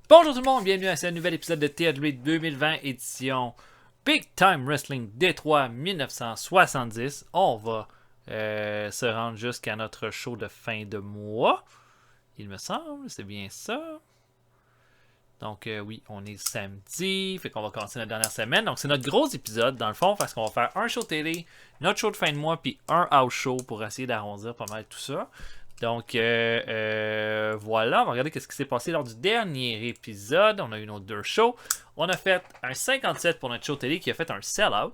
Bonjour tout le monde, bienvenue à ce nouvel épisode de TLW 2020 édition Big Time Wrestling Détroit 1970. On va se rendre jusqu'à notre show de fin de mois. Il me semble, c'est bien ça. Donc oui, on est samedi, fait qu'on va commencer notre dernière semaine. Donc c'est notre gros épisode dans le fond parce qu'on va faire un show télé, notre show de fin de mois, puis un house show pour essayer d'arrondir pas mal tout ça. Donc voilà, on va regarder ce qui s'est passé lors du dernier épisode. On a eu nos deux shows. On a fait un 57 pour notre show télé qui a fait un sell-out.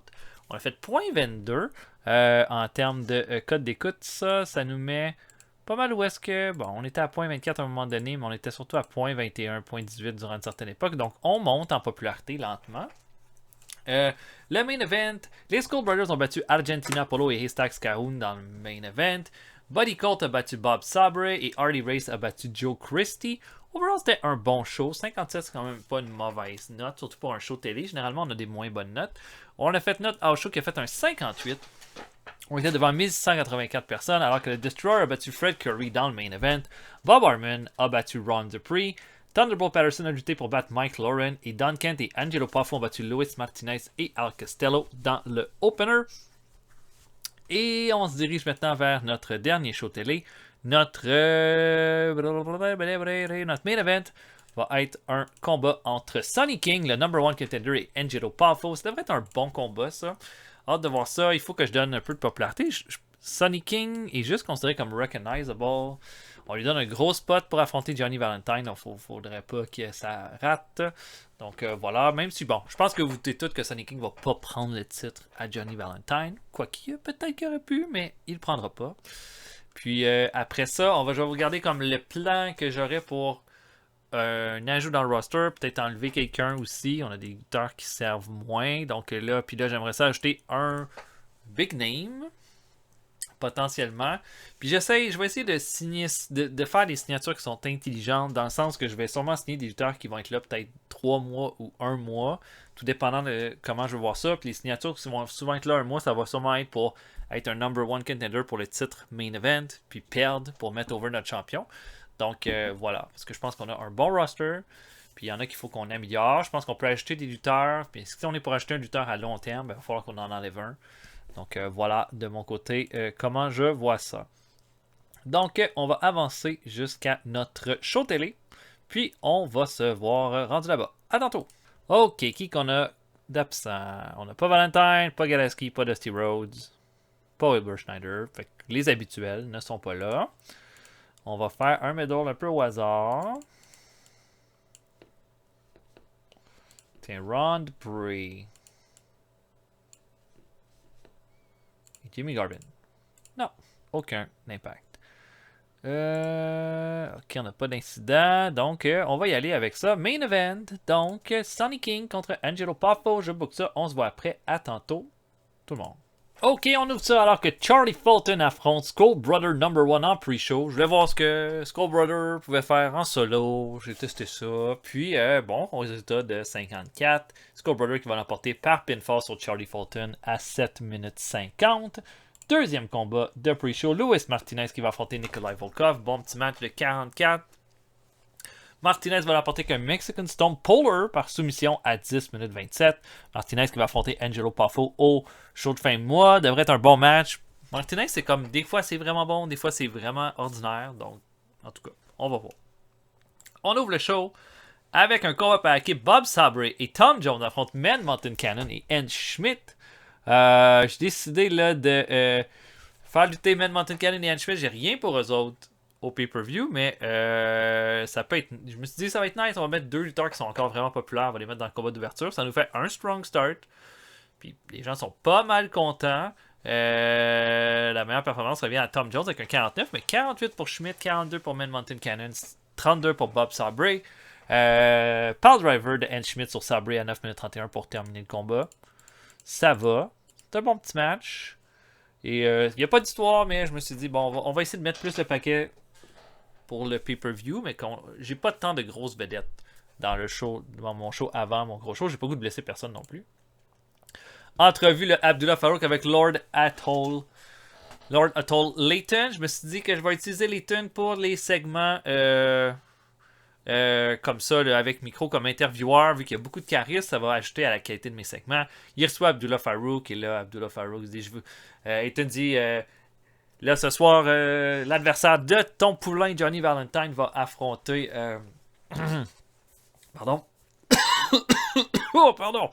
On a fait .22 en termes de code d'écoute. Ça nous met pas mal où est-ce que... Bon, on était à .24 à un moment donné, mais on était surtout à .21, .18 durant une certaine époque. Donc on monte en popularité lentement. Le main event, les Skull Brothers ont battu Argentina Polo et Haystack Cahoon dans le main event. Buddy Colt a battu Bob Sabre et Hardy Race a battu Joe Christie. Overall, c'était un bon show. 57, c'est quand même pas une mauvaise note, surtout pour un show télé. Généralement, on a des moins bonnes notes. On a fait notre house show qui a fait un 58. On était devant 1184 personnes, alors que le Destroyer a battu Fred Curry dans le main event. Bob Harmon a battu Ron Dupree. Thunderbolt Patterson a lutté pour battre Mike Lauren. Et Don Kent et Angelo Poffo ont battu Luis Martinez et Al Costello dans le opener. Et on se dirige maintenant vers notre dernier show télé. Notre main event va être un combat entre Sonny King, le number one contender, et Angelo Poffo. Ça devrait être un bon combat, ça. Hâte de voir ça. Il faut que je donne un peu de popularité. Sonny King est juste considéré comme recognizable. On lui donne un gros spot pour affronter Johnny Valentine. Donc, il ne faudrait pas que ça rate. Donc, voilà. Même si, bon, je pense que vous doutez tous que Sonny King ne va pas prendre le titre à Johnny Valentine. Quoiqu'il peut-être qu'il aurait pu, mais il ne le prendra pas. Puis, après ça, je vais vous regarder comme le plan que j'aurais pour un ajout dans le roster. Peut-être enlever quelqu'un aussi. On a des lutteurs qui servent moins. Donc, là, j'aimerais ça ajouter un big name. Potentiellement. Puis je vais essayer de signer, de faire des signatures qui sont intelligentes, dans le sens que je vais sûrement signer des lutteurs qui vont être là peut-être 3 mois ou 1 mois, tout dépendant de comment je vais voir ça. Puis les signatures qui vont souvent être là 1 mois, ça va sûrement être pour être un number one contender pour le titre main event, puis perdre pour mettre over notre champion. Donc voilà, parce que je pense qu'on a un bon roster. Puis il y en a qu'il faut qu'on améliore. Je pense qu'on peut ajouter des lutteurs. Puis si on est pour ajouter un lutteur à long terme, il va falloir qu'on en enlève un. Donc voilà de mon côté comment je vois ça. Donc on va avancer jusqu'à notre show télé. Puis on va se voir rendu là-bas. À tantôt. Ok, qui qu'on a d'absent? On n'a pas Valentine, pas Galeski, pas Dusty Rhodes, pas Wilbur Schneider. Fait que les habituels ne sont pas là. On va faire un middle un peu au hasard. Tiens, Ron Dupree. Jimmy Garvin. Non, aucun impact. Ok, on n'a pas d'incident. Donc, on va y aller avec ça. Main event. Donc, Sonny King contre Angelo Poffo. Je book ça. On se voit après. À tantôt, tout le monde. Ok, on ouvre ça alors que Charlie Fulton affronte Skull Brother number 1 en pre-show. Je voulais voir ce que Skull Brother pouvait faire en solo. J'ai testé ça. Puis, bon, résultat de 54. Skull Brother qui va l'emporter par pinfall sur Charlie Fulton à 7 minutes 50. Deuxième combat de pre-show. Luis Martinez qui va affronter Nikolai Volkov. Bon petit match de 44. Martinez va l'emporter qu'un Mexican Stone Polar par soumission à 10 minutes 27. Martinez qui va affronter Angelo Poffo au show de fin de mois. Devrait être un bon match. Martinez, c'est comme des fois c'est vraiment bon, des fois c'est vraiment ordinaire. Donc, en tout cas, on va voir. On ouvre le show avec un combat par équipe. Bob Sabre et Tom Jones affrontent Man Mountain Cannon et Ann Schmidt. J'ai décidé là de faire lutter Man Mountain Cannon et Ann Schmidt. J'ai rien pour eux autres au pay-per-view, mais ça peut être... Je me suis dit ça va être nice, on va mettre 2 lutteurs qui sont encore vraiment populaires, on va les mettre dans le combat d'ouverture, ça nous fait un strong start, puis les gens sont pas mal contents. La meilleure performance revient à Tom Jones avec un 49, mais 48 pour Schmidt, 42 pour Man Mountain Cannon, 32 pour Bob Sabre. Power Driver de Ann Schmidt sur Sabre à 9 minutes 31 pour terminer le combat. Ça va, c'est un bon petit match. Et il n'y a pas d'histoire, mais je me suis dit, bon, on va essayer de mettre plus le paquet pour le pay-per-view, mais j'ai pas tant de grosses vedettes dans le show, dans mon show avant mon gros show. J'ai pas goût de blesser personne non plus. Entrevue le Abdullah Farouk avec Lord Atoll Layton. Je me suis dit que je vais utiliser Layton pour les segments comme ça, là, avec micro comme intervieweur, vu qu'il y a beaucoup de charisme, ça va ajouter à la qualité de mes segments. Il reçoit Abdullah Farouk, et là, Abdullah Farouk dit, Ethan dit, là, ce soir, l'adversaire de ton poulain, Johnny Valentine, va affronter, pardon, oh, pardon.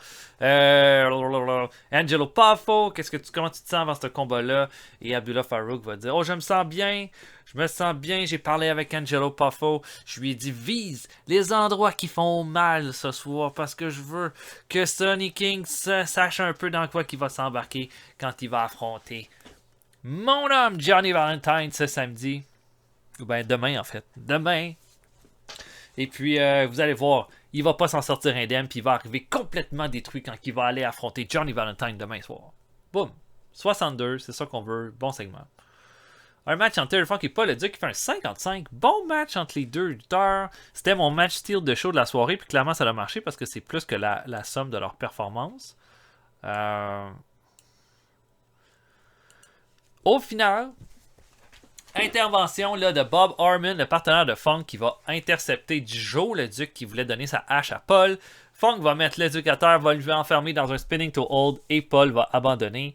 Angelo Poffo, comment tu te sens avant ce combat-là? Et Abdullah Farouk va dire, oh, je me sens bien. Je me sens bien. J'ai parlé avec Angelo Poffo. Je lui ai dit, vise les endroits qui font mal ce soir parce que je veux que Sonny King sache un peu dans quoi il va s'embarquer quand il va affronter mon homme Johnny Valentine ce samedi. Ou bien demain, en fait. Demain. Et puis, vous allez voir, il va pas s'en sortir indemne, puis il va arriver complètement détruit quand il va aller affronter Johnny Valentine demain soir. Boum. 62, c'est ça qu'on veut. Bon segment. Un match entre Terry Funk et Paul Duc qui fait un 55. Bon match entre les deux lutteurs. C'était mon match style de show de la soirée, puis clairement ça a marché parce que c'est plus que la somme de leur performance. Au final, intervention là, de Bob Orman, le partenaire de Funk, qui va intercepter Joe, le duc qui voulait donner sa hache à Paul. Funk va mettre le duc à terre, va lui enfermer dans un spinning to hold et Paul va abandonner.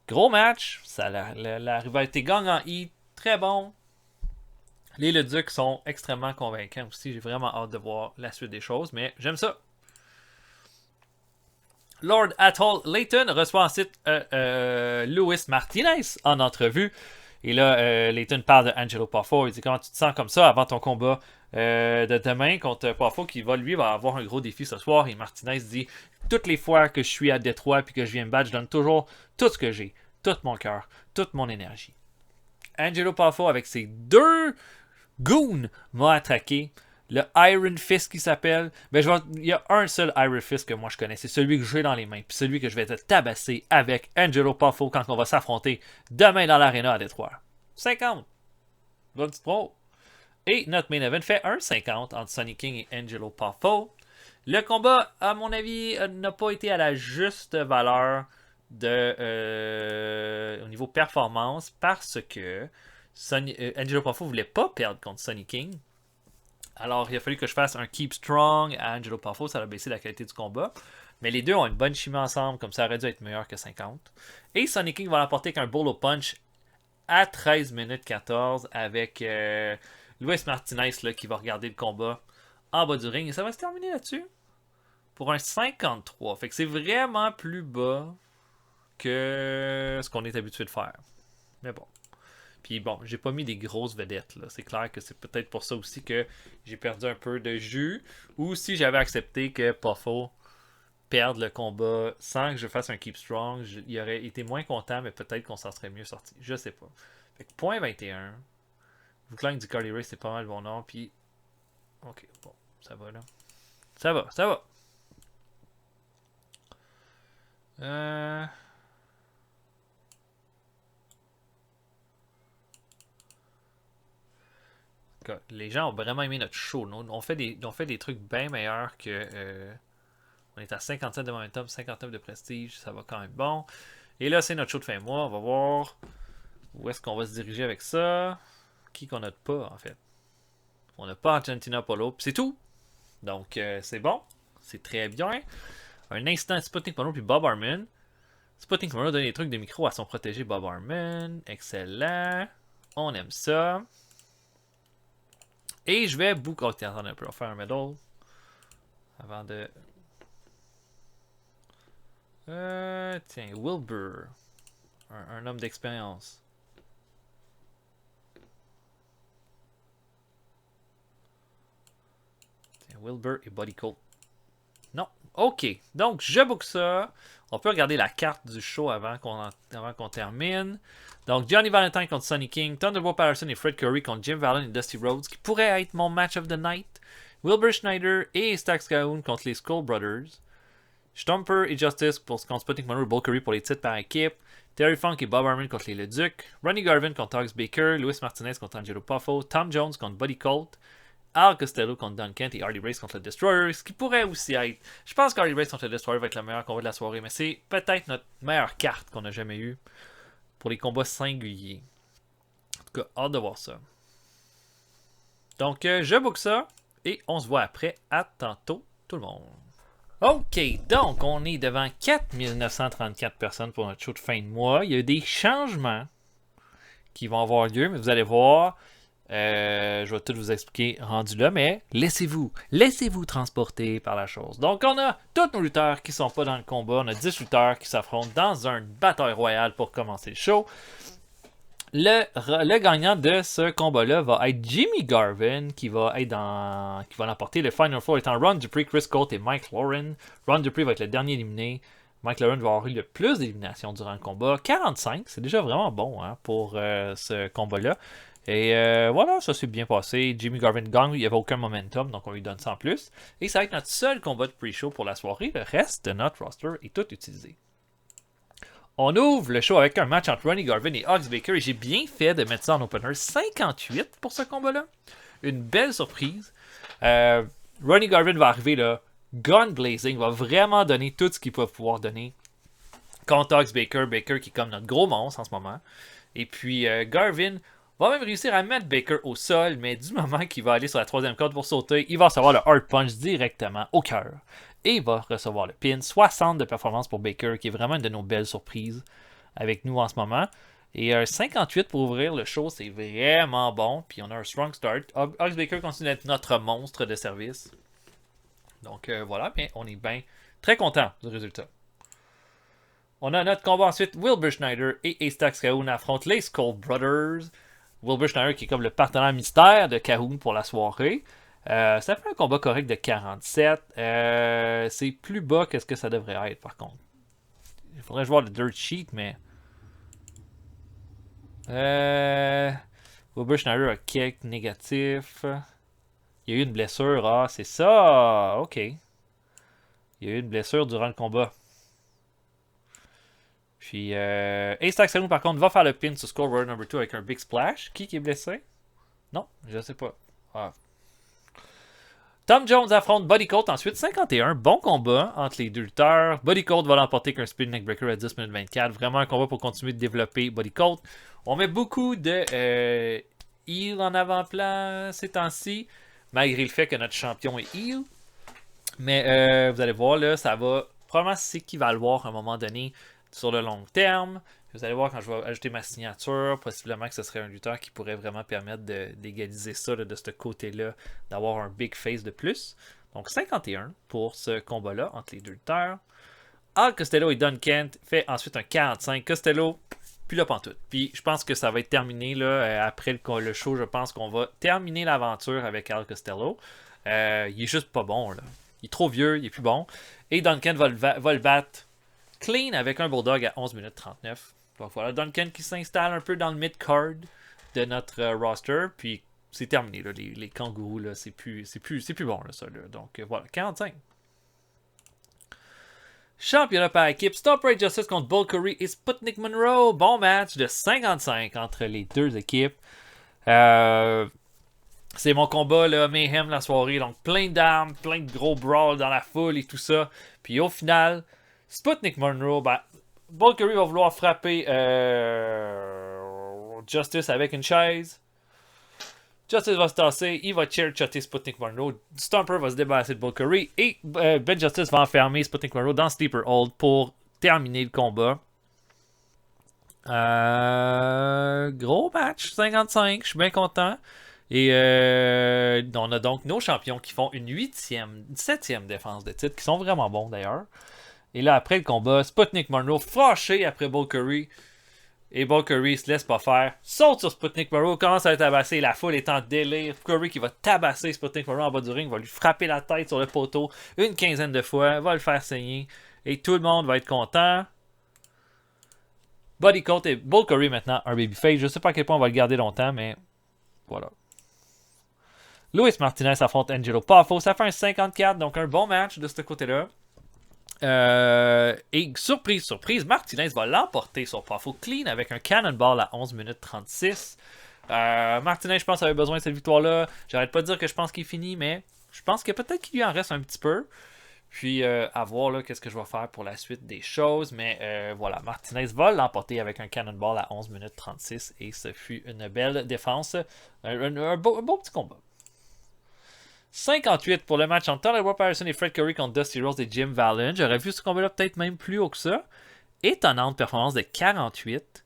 Gros match, la rivalité gagne en heat, très bon. Les Leduc sont extrêmement convaincants aussi, j'ai vraiment hâte de voir la suite des choses, mais j'aime ça. Lord Atoll Layton reçoit ensuite Luis Martinez en entrevue. Et là, Layton parle de Angelo Poffo. Il dit comment tu te sens comme ça avant ton combat de demain contre Poffo qui va avoir un gros défi ce soir. Et Martinez dit toutes les fois que je suis à Détroit et que je viens me battre, je donne toujours tout ce que j'ai, tout mon cœur, toute mon énergie. Angelo Poffo avec ses deux goons m'a attaqué. Le Iron Fist qui s'appelle. Il y a un seul Iron Fist que moi je connais. C'est celui que j'ai dans les mains. Puis celui que je vais te tabasser avec Angelo Poffo quand on va s'affronter demain dans l'aréna à Détroit. 50. Bonne petite pro. Et notre main event fait un 50 entre Sonny King et Angelo Poffo. Le combat, à mon avis, n'a pas été à la juste valeur au niveau performance parce que Angelo Poffo voulait pas perdre contre Sonny King. Alors, il a fallu que je fasse un Keep Strong à Angelo Poffo, ça a baissé la qualité du combat. Mais les deux ont une bonne chimie ensemble, comme ça aurait dû être meilleur que 50. Et Sonny King va l'emporter avec un bolo punch à 13 minutes 14 avec Luis Martinez là, qui va regarder le combat en bas du ring. Et ça va se terminer là-dessus pour un 53. Fait que c'est vraiment plus bas que ce qu'on est habitué de faire. Mais bon. Puis bon, j'ai pas mis des grosses vedettes. Là. C'est clair que c'est peut-être pour ça aussi que j'ai perdu un peu de jus. Ou si j'avais accepté que Poffo perde le combat sans que je fasse un Keep Strong, il aurait été moins content, mais peut-être qu'on s'en serait mieux sorti. Je sais pas. Fait que point 21. Vous du Carly Race, c'est pas mal bon nom. Puis. Ok, bon, ça va là. Ça va. Les gens ont vraiment aimé notre show. On fait des trucs bien meilleurs que. On est à 57 de momentum, 59 de prestige. Ça va quand même bon. Et là, c'est notre show de fin de mois. On va voir où est-ce qu'on va se diriger avec ça. Qui qu'on n'a pas, en fait. On n'a pas Argentina Polo. Puis c'est tout. Donc, c'est bon. C'est très bien. Un instant Sputnik Polo puis Bob Harmon. Sputnik Polo donne des trucs de micro à son protégé Bob Harmon. Excellent. On aime ça. Et je vais boucler. Oh, attendez un peu, on va faire un medal. Avant de. Tiens, Wilbur. Un homme d'expérience. Tiens, Wilbur et Buddy Colt. Non. Ok. Donc, je book ça. On peut regarder la carte du show avant qu'on termine. Donc, Johnny Valentine contre Sonny King, Thunderbolt Patterson et Fred Curry contre Jim Vallon et Dusty Rhodes, qui pourrait être mon match of the night. Wilbur Schneider et Stax Cahoon contre les Skull Brothers. Stomper et Justice contre Sputnik Monroe et Bull Curry pour les titres par équipe. Terry Funk et Bob Harmon contre les Leduc. Ronnie Garvin contre Alex Baker. Luis Martinez contre Angelo Poffo. Tom Jones contre Buddy Colt. Al Costello contre Don Kent et Hardy Race contre le Destroyer, ce qui pourrait aussi être. Je pense qu'Hardy Race contre le Destroyer va être le meilleur combat de la soirée, mais c'est peut-être notre meilleure carte qu'on a jamais eue pour les combats singuliers. En tout cas, hâte de voir ça. Donc, je book ça Et on se voit après. À tantôt, tout le monde. OK, donc on est devant 4934 personnes pour notre show de fin de mois. Il y a des changements qui vont avoir lieu, mais vous allez voir, je vais tout vous expliquer rendu là, mais laissez-vous transporter par la chose. Donc on a tous nos lutteurs qui sont pas dans le combat, on a 10 lutteurs qui s'affrontent dans une bataille royale pour commencer le show. Le gagnant de ce combat-là va être Jimmy Garvin, qui va l'emporter. Le Final Four étant Ron Dupree, Chris Colt et Mike Lauren. Ron Dupree va être le dernier éliminé. Mike Lauren va avoir eu le plus d'éliminations durant le combat. 45, c'est déjà vraiment bon pour ce combat-là. Et voilà, ça s'est bien passé. Jimmy Garvin gagne, il n'y avait aucun momentum, donc on lui donne ça en plus. Et ça va être notre seul combat de pre-show pour la soirée. Le reste de notre roster est tout utilisé. On ouvre le show avec un match entre Ronnie Garvin et Ox Baker. Et j'ai bien fait de mettre ça en opener. 58 pour ce combat-là. Une belle surprise. Ronnie Garvin va arriver là, gun blazing, va vraiment donner tout ce qu'il peut pouvoir donner contre Ox Baker. Baker qui est comme notre gros monstre en ce moment. Et puis Garvin va même réussir à mettre Baker au sol, mais du moment qu'il va aller sur la troisième corde pour sauter, il va recevoir le hard punch directement au cœur. Et il va recevoir le pin. 60 de performance pour Baker, qui est vraiment une de nos belles surprises avec nous en ce moment. Et 58 pour ouvrir le show, c'est vraiment bon. Puis on a un strong start. Ox Baker continue d'être notre monstre de service. Donc voilà, mais on est bien très content du résultat. On a notre combat ensuite. Wilbur Schneider et Ace Cahoon affrontent les Skull Brothers. Wilbur Schneider qui est comme le partenaire mystère de Cahoon pour la soirée. Ça fait un combat correct de 47. C'est plus bas que ce que ça devrait être, par contre. Il faudrait jouer le dirt sheet, mais... Wilbur Schneider a quelques négatifs. Il y a eu une blessure. Ah, c'est ça! OK. Il y a eu une blessure durant le combat. Puis, Ace Saloon, par contre, va faire le pin sur Scoreboard number 2 avec un Big Splash. Qui est blessé? Non, je sais pas. Ah. Tom Jones affronte Buddy Colt ensuite, 51. Bon combat entre les deux lutteurs. Buddy Colt va l'emporter avec un Spin Neckbreaker à 10 minutes 24. Vraiment un combat pour continuer de développer Buddy Colt. On met beaucoup de heal en avant-plan ces temps-ci, malgré le fait que notre champion est heal. Mais vous allez voir, là, ça va probablement s'équivaloir à un moment donné sur le long terme. Vous allez voir quand je vais ajouter ma signature, possiblement que ce serait un lutteur qui pourrait vraiment permettre d'égaliser ça là, de ce côté-là, d'avoir un big face de plus. Donc 51 pour ce combat-là entre les deux lutteurs. Al Costello et Don Kent fait ensuite un 45. Costello, puis là pantoute. Puis je pense que ça va être terminé là, après le show. Je pense qu'on va terminer l'aventure avec Al Costello. Il est juste pas bon. Là. Il est trop vieux, il est plus bon. Et Don Kent va le battre clean avec un Bulldog à 11 minutes 39. Donc voilà, Duncan qui s'installe un peu dans le mid-card de notre roster. Puis c'est terminé, là, les kangourous, là, c'est plus bon, là, ça. Là. Donc voilà, 45. Championnat par équipe, Stop Rage Justice contre Bull Curry et Sputnik Monroe. Bon match de 55 entre les deux équipes. C'est mon combat, là, Mayhem la soirée. Donc plein d'armes, plein de gros brawls dans la foule et tout ça. Puis au final, Sputnik Monroe, ben, Bull Curry va vouloir frapper Justice avec une chaise. Justice va se tasser, il va chair-shotter Sputnik Monroe. Stomper va se débarrasser de Bull Curry et Ben Justice va enfermer Sputnik Monroe dans Sleeper Hold pour terminer le combat. Gros match, 55, je suis bien content. Et on a donc nos champions qui font une 7e défense de titre, qui sont vraiment bons d'ailleurs. Et là, après le combat, Sputnik Monroe fâché après Bull Curry. Et Bull Curry se laisse pas faire. Saute sur Sputnik Monroe, commence à le tabasser. La foule est en délire. Curry qui va tabasser Sputnik Monroe en bas du ring, va lui frapper la tête sur le poteau une quinzaine de fois, va le faire saigner. Et tout le monde va être content. Buddy Colt et Bull Curry maintenant un babyface. Je sais pas à quel point on va le garder longtemps, mais voilà. Luis Martinez affronte Angelo Poffo. Ça fait un 54, donc un bon match de ce côté-là. Et surprise, Martinez va l'emporter sur Poffo clean avec un cannonball à 11 minutes 36. Martinez, je pense, avait besoin de cette victoire-là. J'arrête pas de dire que je pense qu'il est fini, mais je pense que peut-être qu'il lui en reste un petit peu. Puis à voir là, qu'est-ce que je vais faire pour la suite des choses. Mais voilà, Martinez va l'emporter avec un cannonball à 11 minutes 36. Et ce fut une belle défense. Un beau petit combat. 58 pour le match entre Thunderbolt Patterson et Fred Curry contre Dusty Rhodes et Jim Valiant. J'aurais vu ce combat-là peut-être même plus haut que ça. Étonnante performance de 48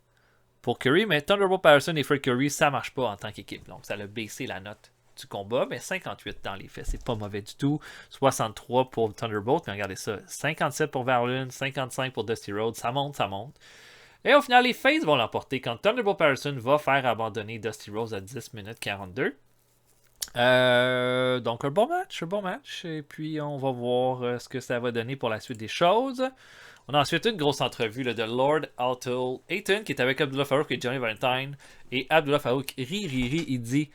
pour Curry, mais Thunderbolt Patterson et Fred Curry, ça marche pas en tant qu'équipe. Donc, ça a baissé la note du combat, mais 58 dans les faits, c'est pas mauvais du tout. 63 pour Thunderbolt, mais regardez ça. 57 pour Valiant, 55 pour Dusty Rhodes, ça monte, ça monte. Et au final, les Faces vont l'emporter quand Thunderbolt Patterson va faire abandonner Dusty Rhodes à 10 minutes 42. Donc un bon match. Et puis on va voir ce que ça va donner pour la suite des choses. On a ensuite une grosse entrevue là, de Lord Alto Ayton qui est avec Abdullah Farouk et Johnny Valentine. Et Abdullah Farouk rit, il dit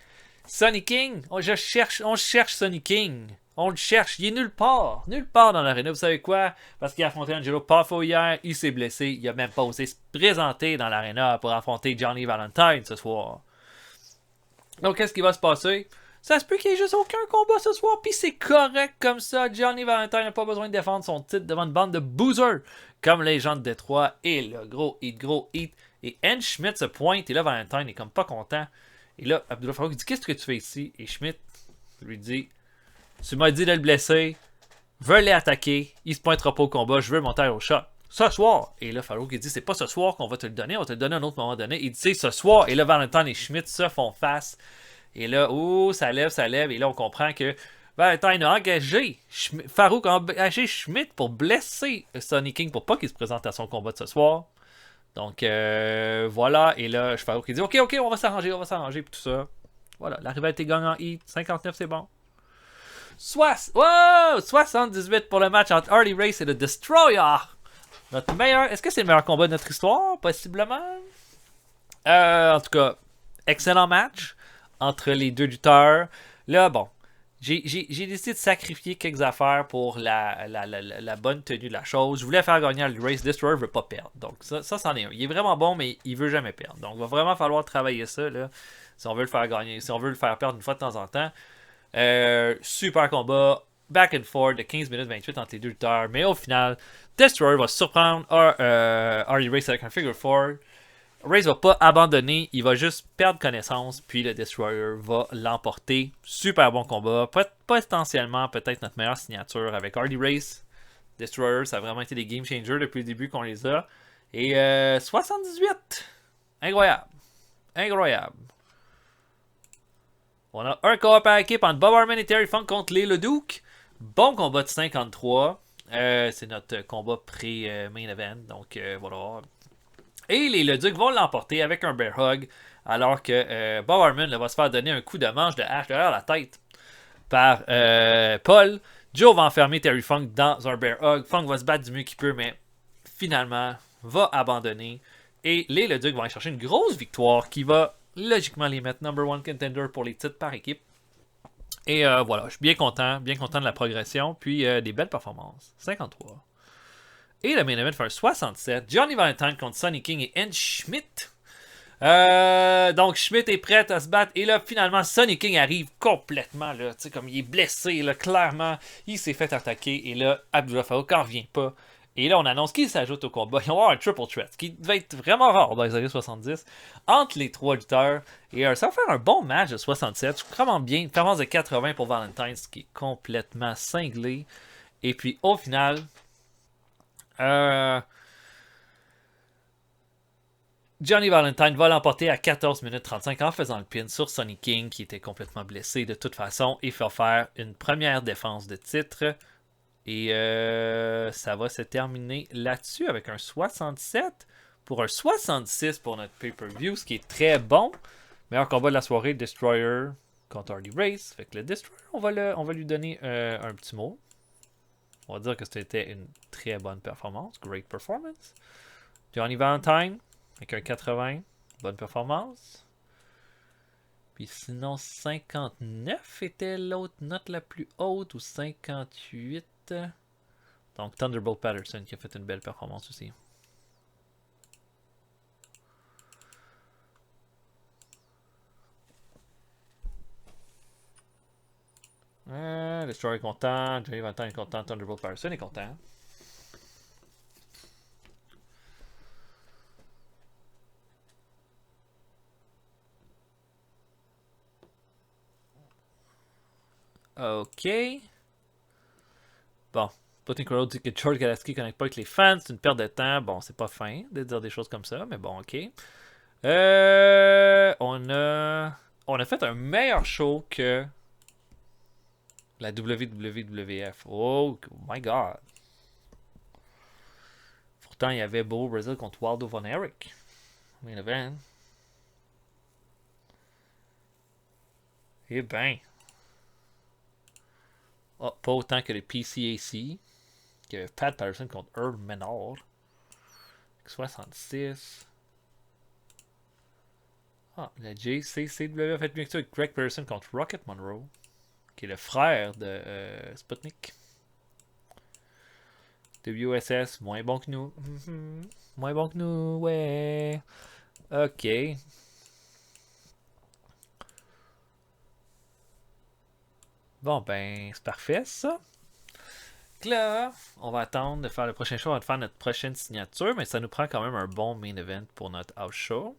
Sonny King, on cherche Sonny King. On le cherche, il est nulle part dans l'aréna. Vous savez quoi? Parce qu'il a affronté Angelo Poffo hier, il s'est blessé, il a même pas osé se présenter dans l'aréna pour affronter Johnny Valentine ce soir. Donc qu'est-ce qui va se passer? Ça se peut qu'il n'y ait juste aucun combat ce soir, puis c'est correct comme ça. Johnny Valentine n'a pas besoin de défendre son titre devant une bande de boozers comme les gens de Détroit. Et le gros hit. Et N. Schmidt se pointe, et là Valentine est comme pas content. Et là, Abdullah Farouk dit qu'est-ce que tu fais ici? Et Schmidt lui dit tu m'as dit de le blesser, veux l'attaquer, il se pointera pas au combat, je veux monter au shot. Ce soir. Et là, Farouk il dit c'est pas ce soir qu'on va te le donner, on va te le donner à un autre moment donné. Il dit c'est ce soir. Et là, Valentine et Schmidt se font face. Et là, ça lève. Et là, on comprend que Valentine a engagé Farouk a engagé Schmidt pour blesser Sonny King pour pas qu'il se présente à son combat de ce soir. Donc, voilà. Et là, Farouk il dit ok, on va s'arranger, puis tout ça. Voilà, la rivalité gagne en heat. 59, c'est bon. 78 pour le match entre Harley Race et le Destroyer. Est-ce que c'est le meilleur combat de notre histoire? Possiblement. En tout cas, excellent match entre les deux lutteurs. Là, bon, j'ai décidé de sacrifier quelques affaires pour la bonne tenue de la chose. Je voulais faire gagner Harley Race. Destroyer ne veut pas perdre. Donc, ça c'en est un. Il est vraiment bon, mais il veut jamais perdre. Donc, il va vraiment falloir travailler ça, là, si on veut le faire gagner, si on veut le faire perdre une fois de temps en temps. Super combat, back and forth de 15 minutes 28 entre les deux lutteurs, mais au final, Destroyer va surprendre Harley Race avec un figure 4. Race va pas abandonner, il va juste perdre connaissance, puis le Destroyer va l'emporter. Super bon combat, potentiellement peut-être notre meilleure signature avec Harley Race. Destroyer, ça a vraiment été des game changers depuis le début qu'on les a. Et 78, incroyable. On a un combat par équipe entre Bob Harman et Terry Funk contre les Leduc. Bon combat de 53. C'est notre combat pré-main event. Donc voilà. Et les Leduc vont l'emporter avec un bear hug. Alors que Bob Harman va se faire donner un coup de manche de hache derrière la tête par Paul. Joe va enfermer Terry Funk dans un bear hug. Funk va se battre du mieux qu'il peut, mais finalement va abandonner. Et les Leduc vont aller chercher une grosse victoire qui va logiquement les mettre number one contender pour les titres par équipe. Et voilà, je suis bien content de la progression, puis des belles performances. 53. Et le main event fait un 67. Johnny Valentine contre Sonny King et N. Schmidt. Donc Schmidt est prêt à se battre. Et là, finalement, Sonny King arrive complètement. Là, comme il est blessé, là, clairement. Il s'est fait attaquer. Et là, Abdullah Farouk n'en revient pas. Et là, on annonce qu'il s'ajoute au combat. Ils vont avoir un triple threat, ce qui devait être vraiment rare dans les années 70, entre les trois lutteurs. Et ça va faire un bon match de 67. Je trouve vraiment bien. Une performance de 80 pour Valentine, ce qui est complètement cinglé. Et puis, au final, Johnny Valentine va l'emporter à 14 minutes 35 en faisant le pin sur Sonny King, qui était complètement blessé de toute façon, et fait faire une première défense de titre. Et ça va se terminer là-dessus avec un 67 pour un 66 pour notre pay-per-view, ce qui est très bon. Meilleur combat de la soirée, Destroyer contre Harley Race. Fait que le Destroyer, on va lui donner un petit mot. On va dire que c'était une très bonne performance. Great performance. Johnny Valentine avec un 80. Bonne performance. Puis sinon, 59 était l'autre note la plus haute, ou 58. Donc Thunderbolt Patterson qui a fait une belle performance aussi. Destroyer est content, Johnny Valentine est content, Thunderbolt Patterson est content. OK. Bon. Potential dit que George Galaski connecte pas avec les fans. C'est une perte de temps. Bon, c'est pas fin de dire des choses comme ça, mais bon, OK. On a fait un meilleur show que la WWF. Oh my God. Pourtant, il y avait Bo Brazil contre Waldo Von Erich. Main event. Eh ben. Oh, pas autant que le PCAC. Il y avait Pat Patterson contre Earl Menard. 66. Ah, la JCCW a fait mieux que ça avec Greg Patterson contre Rocket Monroe. Qui est le frère de Sputnik. WSS, moins bon que nous. Moins bon que nous, ouais. Ok. Bon, ben, c'est parfait, ça. Là, on va attendre de faire le prochain show, on va faire notre prochaine signature, mais ça nous prend quand même un bon main event pour notre house show.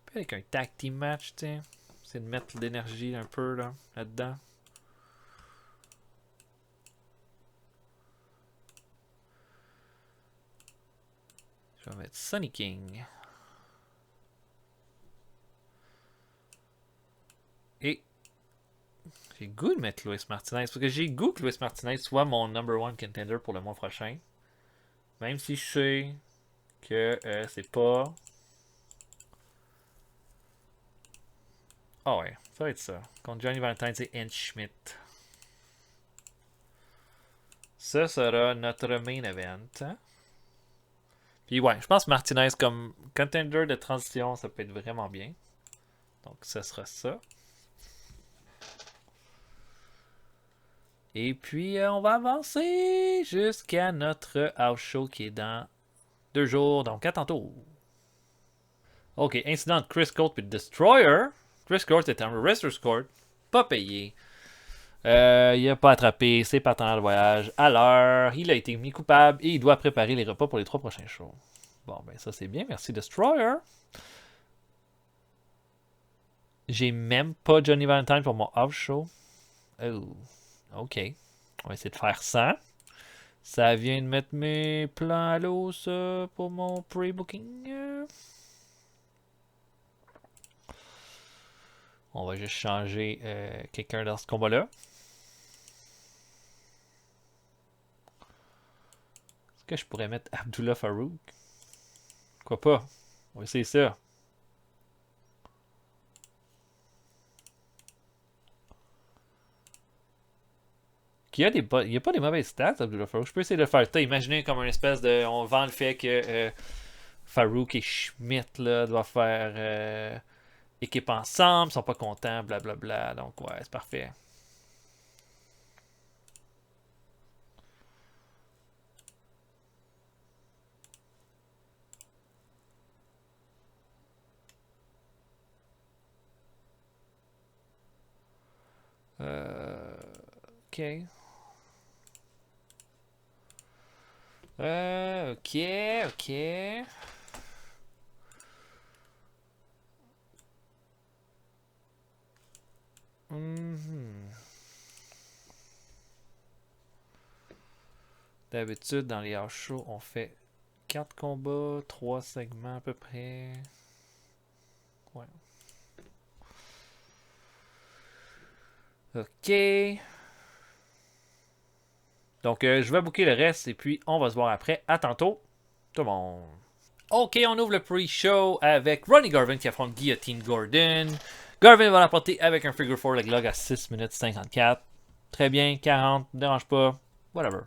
Puis avec un tag team match, tu sais. C'est de mettre de l'énergie un peu là-dedans. Je vais mettre Sonny King. Et j'ai le goût de mettre Luis Martinez. Parce que j'ai le goût que Luis Martinez soit mon number one contender pour le mois prochain. Même si je sais que c'est pas... Ah ouais, ça va être ça. Contre Johnny Valentine, c'est N. Schmidt. Ça sera notre main event. Puis ouais, je pense Martinez comme contender de transition, ça peut être vraiment bien. Donc ça sera ça. Et puis on va avancer jusqu'à notre house show qui est dans 2 jours. Donc à tantôt. Ok, incident de Chris Colt et Destroyer. Chris Colt est un Wrestler's Court, pas payé. Il n'a pas attrapé ses partenaires de voyage à l'heure. Il a été mis coupable et il doit préparer les repas pour les 3 prochains shows. Bon, ben ça c'est bien. Merci Destroyer. J'ai même pas Johnny Valentine pour mon house show. Oh, ok. On va essayer de faire ça. Ça vient de mettre mes plans à l'eau, ça, pour mon pre-booking. On va juste changer quelqu'un dans ce combat-là. Est-ce que je pourrais mettre Abdullah Farouk? Pourquoi pas? On va essayer ça. Il n'y a pas des mauvaises stats, Abdullah Farouk. Je peux essayer de le faire. Imaginez comme une espèce de... On vend le fait que Farouk et Schmidt là, doivent faire équipe ensemble, ils sont pas contents, blablabla. Donc ouais, c'est parfait. Ok. Ok. D'habitude, dans les house shows, on fait 4 combats, 3 segments à peu près. Ouais. Ok. Donc, je vais booker le reste et puis on va se voir après. À tantôt, tout le monde. Ok, on ouvre le pre-show avec Ronnie Garvin qui affronte Guillotine Gordon. Garvin va l'emporter avec un figure 4 leg log à 6 minutes 54. Très bien, 40, ne dérange pas, whatever.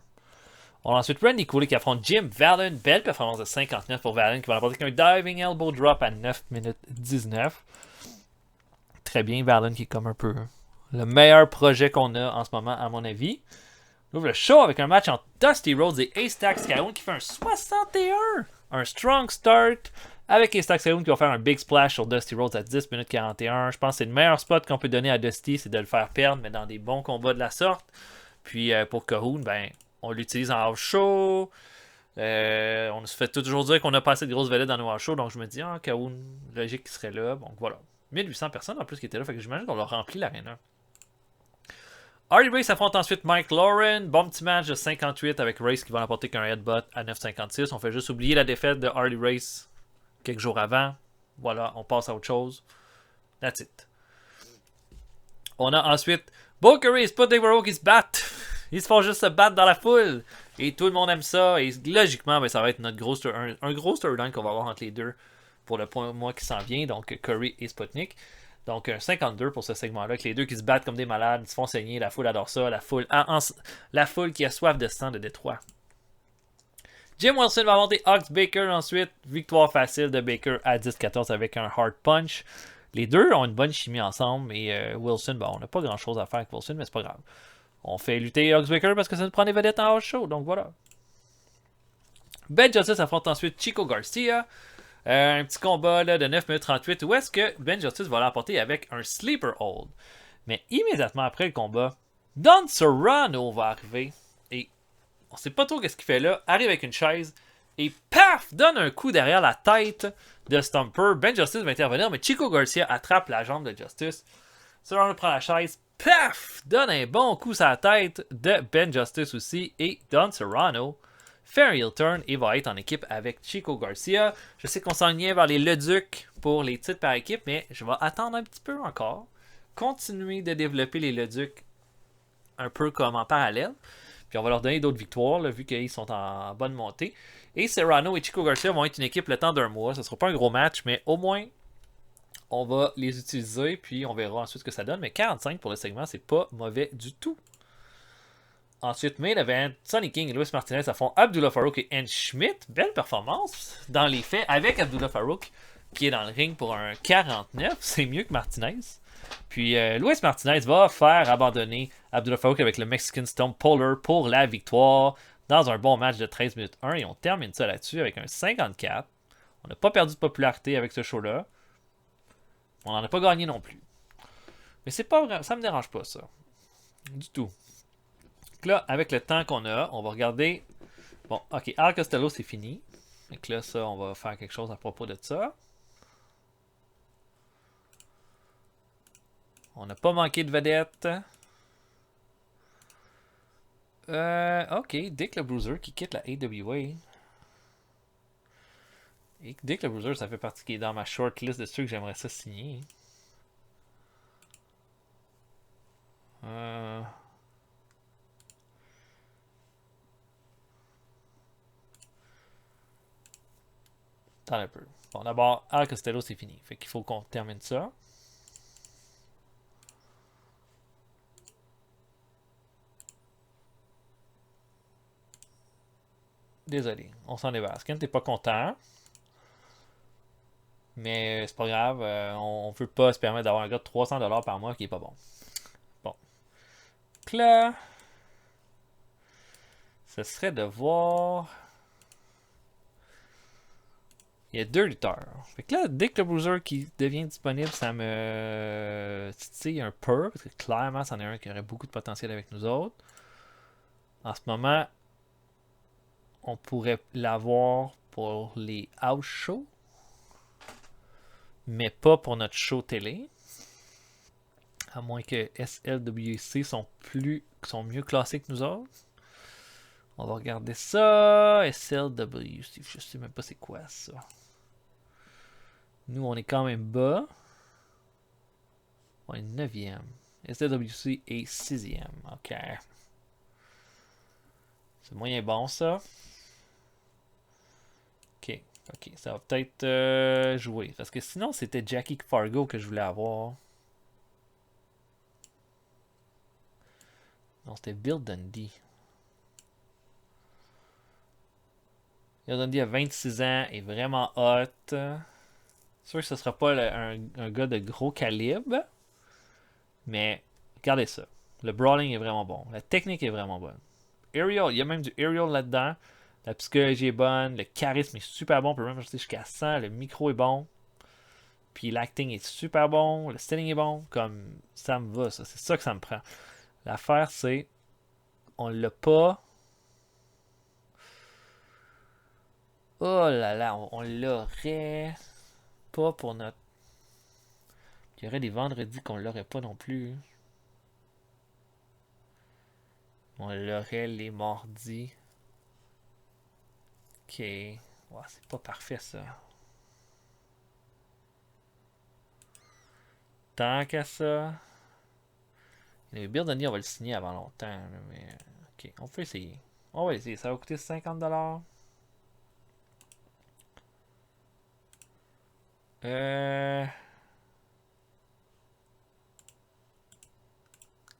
On a ensuite Randy Cooley qui affronte Jim Valen. Belle performance de 59 pour Valen qui va l'emporter avec un diving elbow drop à 9 minutes 19. Très bien, Valen qui est comme un peu le meilleur projet qu'on a en ce moment à mon avis. On ouvre le show avec un match entre Dusty Rhodes et A-Stack Calhoun qui fait un 61. Un strong start avec A-Stack Calhoun qui va faire un big splash sur Dusty Rhodes à 10 minutes 41. Je pense que c'est le meilleur spot qu'on peut donner à Dusty, c'est de le faire perdre, mais dans des bons combats de la sorte. Puis pour Calhoun, ben, on l'utilise en house show. On se fait toujours dire qu'on a pas assez de grosses vedettes dans nos house shows, donc je me dis, Calhoun, logique qu'il serait là. Donc voilà. 1800 personnes en plus qui étaient là, fait que j'imagine qu'on leur remplit l'aréna. Hardy Race affronte ensuite Mike Lauren. Bon petit match de 58 avec Race qui va l'emporter qu'un headbutt à 9,56. On fait juste oublier la défaite de Hardy Race quelques jours avant. Voilà, on passe à autre chose. That's it. On a ensuite Booker et Spud Devero qui se battent. Ils se font juste se battre dans la foule. Et tout le monde aime ça. Et logiquement, ben, ça va être notre gros un gros storyline qu'on va avoir entre les deux pour le mois qui s'en vient. Donc Curry et Sputnik. Donc un 52 pour ce segment-là. Avec les deux qui se battent comme des malades. Ils se font saigner. La foule adore ça. La foule qui a soif de sang de Détroit. Jim Wilson va monter Ox Baker ensuite. Victoire facile de Baker à 10-14 avec un hard punch. Les deux ont une bonne chimie ensemble. Et Wilson, bon, on n'a pas grand chose à faire avec Wilson, mais c'est pas grave. On fait lutter Ox Baker parce que ça nous prend des vedettes en house show. Donc voilà. Ben Justice affronte ensuite Chico Garcia. Un petit combat là, de 9 minutes 38 où est-ce que Ben Justice va l'emporter avec un sleeper hold. Mais immédiatement après le combat, Don Serrano va arriver. Et on sait pas trop qu'est-ce qu'il fait là. Arrive avec une chaise. Et paf! Donne un coup derrière la tête de Stumper. Ben Justice va intervenir, mais Chico Garcia attrape la jambe de Justice. Serrano prend la chaise. Paf! Donne un bon coup sur la tête de Ben Justice aussi. Et Don Serrano fait un heel turn et va être en équipe avec Chico Garcia. Je sais qu'on s'enligne vers les Leduc pour les titres par équipe, mais je vais attendre un petit peu encore. Continuer de développer les Leduc un peu comme en parallèle. Puis on va leur donner d'autres victoires, là, vu qu'ils sont en bonne montée. Et Serrano et Chico Garcia vont être une équipe le temps d'un mois. Ce ne sera pas un gros match, mais au moins, on va les utiliser. Puis on verra ensuite ce que ça donne. Mais 45 pour le segment, c'est pas mauvais du tout. Ensuite, main event, Sonny King et Luis Martinez affrontent Abdullah Farouk et Ann Schmidt. Belle performance dans les faits avec Abdullah Farouk qui est dans le ring pour un 49. C'est mieux que Martinez. Puis Luis Martinez va faire abandonner Abdullah Farouk avec le Mexican Stone Polar pour la victoire dans un bon match de 13 minutes 1. Et on termine ça là-dessus avec un 54. On n'a pas perdu de popularité avec ce show-là. On n'en a pas gagné non plus. Mais c'est pas vrai, ça me dérange pas ça. Du tout. Donc là, avec le temps qu'on a, on va regarder. Bon, ok, Al Costello, c'est fini. Donc là, ça, on va faire quelque chose à propos de ça. On n'a pas manqué de vedettes. Ok, Dick le Bruiser qui quitte la AWA. Et Dick le Bruiser, ça fait partie qui est dans ma shortlist de ceux que j'aimerais ça signer. Attends un peu. Bon, d'abord, Al Costello, c'est fini. Fait qu'il faut qu'on termine ça. Désolé, on s'en débarrasse. Ken, t'es pas content. Mais c'est pas grave. On veut pas se permettre d'avoir un gars de 300$ par mois qui est pas bon. Bon. Donc là, ce serait de voir. Il y a 2 lutteurs. Fait que là, dès que le Bruiser qui devient disponible, ça me titille un peu. Parce que clairement, c'en est un qui aurait beaucoup de potentiel avec nous autres. En ce moment, on pourrait l'avoir pour les house shows. Mais pas pour notre show télé. À moins que SLWC sont mieux classés que nous autres. On va regarder ça. SLWC, je sais même pas c'est quoi ça. Nous, on est quand même bas. On est 9e. SLWC est 6e. Ok. C'est moyen bon ça. Ok. Ok. Ça va peut-être jouer. Parce que sinon, c'était Jackie Fargo que je voulais avoir. Non, c'était Bill Dundee. Bill Dundee a 26 ans, est vraiment hot. C'est sûr que ce ne sera pas un gars de gros calibre. Mais regardez ça. Le brawling est vraiment bon. La technique est vraiment bonne. Aerial, il y a même du aerial là-dedans. La psychologie est bonne. Le charisme est super bon. On peut même acheter jusqu'à 100. Le micro est bon. Puis l'acting est super bon. Le selling est bon. Comme ça me va, ça. C'est ça que ça me prend. L'affaire, c'est. On l'a pas. Oh là là, on l'aurait pas pour notre. Il y aurait des vendredis qu'on l'aurait pas non plus. On l'aurait les mordis. Ok. Ouais, c'est pas parfait ça. Tant qu'à ça. Le Birdoni, on va le signer avant longtemps. Là, mais. Ok, on peut essayer. On va essayer. Ça va coûter 50$.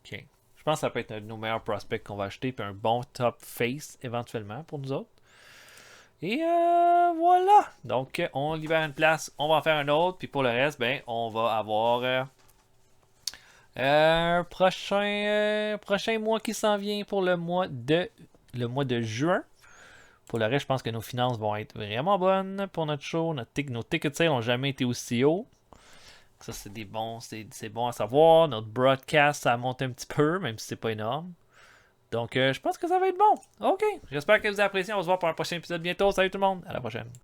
Ok. Je pense que ça peut être un de nos meilleurs prospects qu'on va acheter. Puis un bon top face éventuellement pour nous autres. Et voilà. Donc, on libère une place. On va en faire un autre. Puis pour le reste, ben, on va avoir un prochain mois qui s'en vient pour le mois de juin. Pour le reste, je pense que nos finances vont être vraiment bonnes pour notre show. Nos tickets sales n'ont jamais été aussi hauts. Ça, c'est c'est bon à savoir. Notre broadcast, ça a monté un petit peu, même si c'est pas énorme. Donc, je pense que ça va être bon. OK. J'espère que vous avez apprécié. On se voit pour un prochain épisode bientôt. Salut tout le monde. À la prochaine.